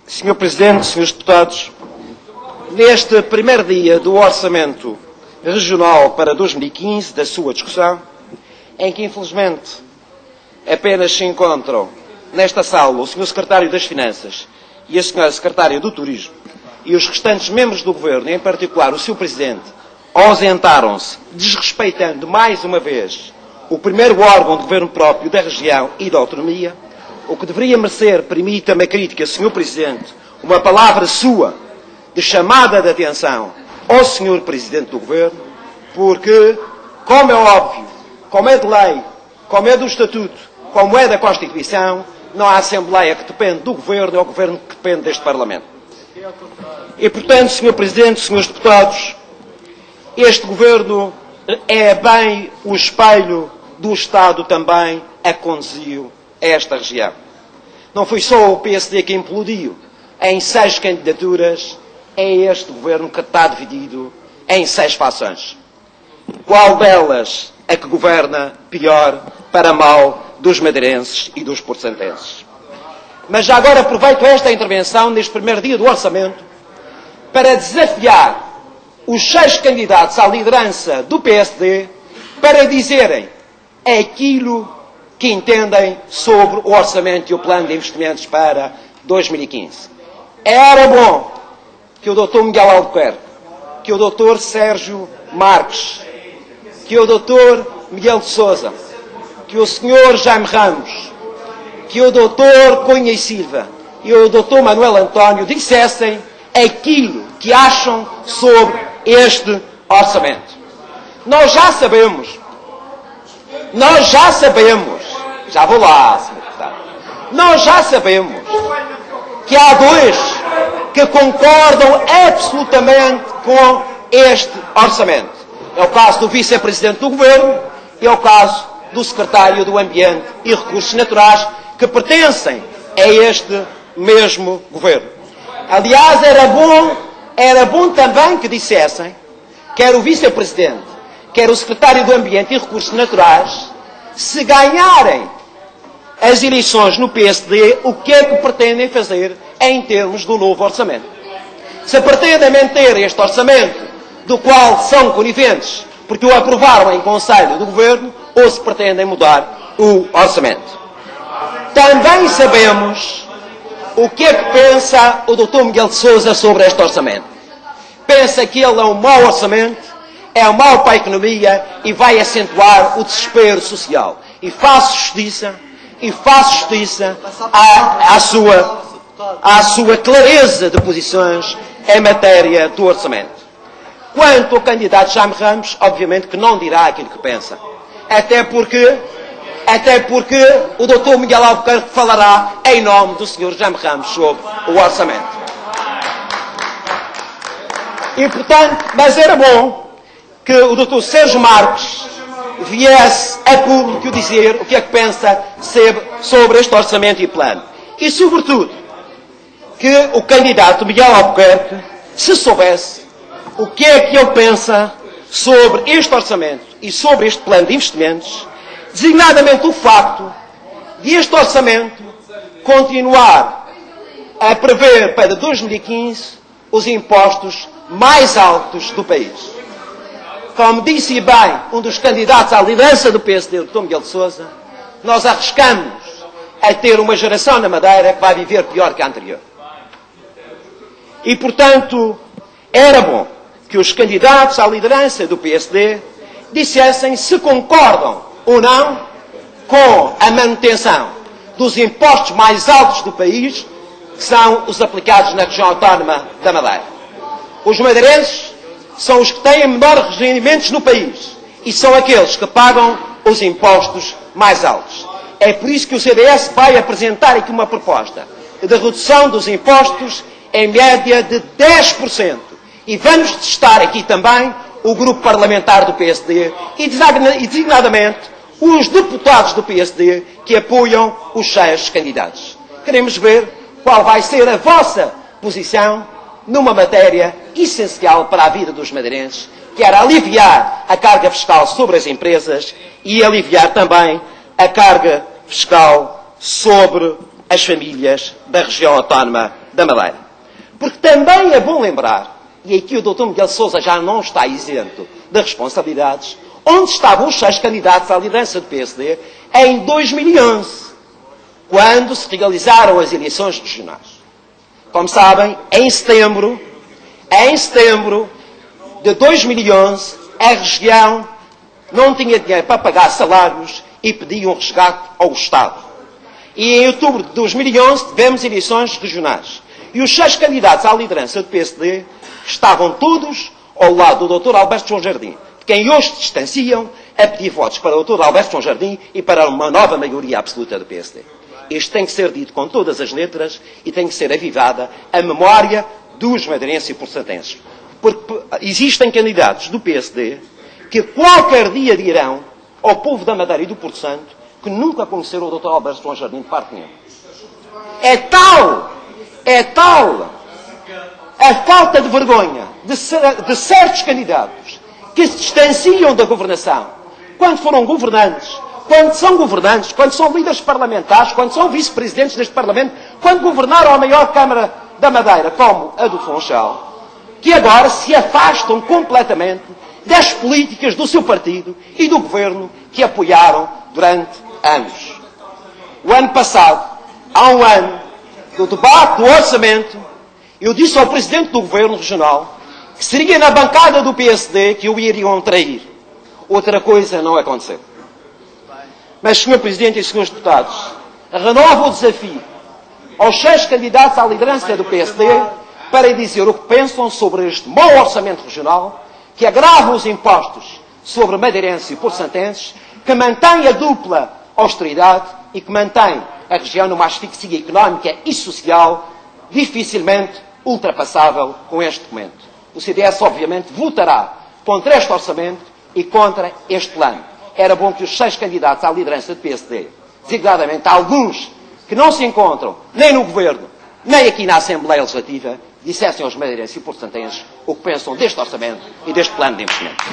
Senhor Presidente, senhores deputados, neste primeiro dia do Orçamento Regional para 2015, da sua discussão, em que infelizmente apenas se encontram nesta sala o Sr. Secretário das Finanças e a Sra. Secretária do Turismo e os restantes membros do Governo, em particular o Sr. Presidente, ausentaram-se, desrespeitando mais uma vez o primeiro órgão de governo próprio da região e da autonomia, o que deveria merecer, permita-me a crítica, Sr. Presidente, uma palavra sua de chamada de atenção ao Sr. Presidente do Governo, porque, como é óbvio, como é de lei, como é do Estatuto, como é da Constituição, não há Assembleia que depende do Governo, é o Governo que depende deste Parlamento. E, portanto, Sr. Presidente, Srs. Deputados, este Governo é bem o espelho do Estado também a conduziu a esta região. Não foi só o PSD que implodiu em 6 candidaturas, é este Governo que está dividido em 6 fações. Qual delas a que governa pior para mal dos madeirenses e dos porcentenses? Mas já agora aproveito esta intervenção neste primeiro dia do Orçamento para desafiar os 6 candidatos à liderança do PSD para dizerem aquilo que entendem sobre o Orçamento e o Plano de Investimentos para 2015. Era bom que o Dr. Miguel Albuquerque, que o Dr. Sérgio Marques, que o Dr. Miguel de Sousa, que o Sr. Jaime Ramos, que o Dr. Cunha e Silva e o Dr. Manuel António dissessem aquilo que acham sobre este orçamento. Nós já sabemos, já vou lá, Sr. Deputado, nós já sabemos que há 2 que concordam absolutamente com este orçamento. É o caso do Vice-Presidente do Governo e é o caso do Secretário do Ambiente e Recursos Naturais, que pertencem a este mesmo Governo. Aliás, era bom também que dissessem, quer o Vice-Presidente, quer o Secretário do Ambiente e Recursos Naturais, se ganharem as eleições no PSD, o que é que pretendem fazer em termos do novo orçamento. Se pretendem manter este orçamento, do qual são coniventes, porque o aprovaram em Conselho do Governo, ou se pretendem mudar o orçamento. Também sabemos o que é que pensa o Dr. Miguel de Sousa sobre este orçamento. Pensa que ele é um mau orçamento, é um mau para a economia e vai acentuar o desespero social. E faço justiça à sua clareza de posições em matéria do orçamento. Quanto ao candidato Jaime Ramos, obviamente que não dirá aquilo que pensa. Até porque o Dr. Miguel Albuquerque falará em nome do Sr. Jaime Ramos sobre o orçamento. E, portanto, mas era bom que o Dr. Sérgio Marques viesse a público dizer o que é que pensa sobre este orçamento e plano. E, sobretudo, que o candidato Miguel Albuquerque, se soubesse o que é que ele pensa sobre este orçamento e sobre este plano de investimentos, designadamente o facto de este orçamento continuar a prever para 2015 os impostos mais altos do país. Como disse bem um dos candidatos à liderança do PSD, o Dr. Miguel de Sousa, nós arriscamos a ter uma geração na Madeira que vai viver pior que a anterior. E, portanto, era bom que os candidatos à liderança do PSD dissessem se concordam ou não com a manutenção dos impostos mais altos do país, que são os aplicados na região autónoma da Madeira. Os madeirenses são os que têm menores rendimentos no país e são aqueles que pagam os impostos mais altos. É por isso que o CDS vai apresentar aqui uma proposta de redução dos impostos em média de 10%. E vamos testar aqui também o grupo parlamentar do PSD e designadamente os deputados do PSD que apoiam os 6 candidatos. Queremos ver qual vai ser a vossa posição numa matéria essencial para a vida dos madeirenses, que era aliviar a carga fiscal sobre as empresas e aliviar também a carga fiscal sobre as famílias da região autónoma da Madeira. Porque também é bom lembrar, e aqui o Dr. Miguel Sousa já não está isento de responsabilidades, onde estavam os 6 candidatos à liderança do PSD em 2011, quando se realizaram as eleições regionais. Como sabem, em setembro de 2011, a região não tinha dinheiro para pagar salários e pedia um resgate ao Estado. E em outubro de 2011 tivemos eleições regionais. E os 6 candidatos à liderança do PSD estavam todos ao lado do Dr. Alberto João Jardim, de quem hoje se distanciam a pedir votos para o Dr. Alberto João Jardim e para uma nova maioria absoluta do PSD. Isto tem que ser dito com todas as letras e tem que ser avivada a memória dos madeirenses e porçatenses. Porque existem candidatos do PSD que qualquer dia dirão ao povo da Madeira e do Porto Santo que nunca conheceram o Dr. Alberto João Jardim de parte nenhuma. É tal a falta de vergonha de certos candidatos que se distanciam da governação quando foram governantes, quando são governantes, quando são líderes parlamentares, quando são vice-presidentes deste Parlamento, quando governaram a maior Câmara da Madeira, como a do Funchal, que agora se afastam completamente das políticas do seu partido e do governo que apoiaram durante anos. O ano passado, há um ano, no debate do orçamento, eu disse ao Presidente do Governo Regional que seria na bancada do PSD que o iriam trair. Outra coisa não aconteceu. Mas, Sr. Presidente e Srs. Deputados, renovo o desafio aos 6 candidatos à liderança do PSD para dizer o que pensam sobre este mau orçamento regional, que agrava os impostos sobre madeirenses e porçantenses, que mantém a dupla austeridade e que mantém a região numa asfixia económica e social dificilmente ultrapassável com este documento. O CDS, obviamente, votará contra este orçamento e contra este plano. Era bom que os 6 candidatos à liderança do PSD, designadamente alguns que não se encontram nem no Governo, nem aqui na Assembleia Legislativa, dissessem aos madeirenses e porçantenses o que pensam deste orçamento e deste plano de investimento.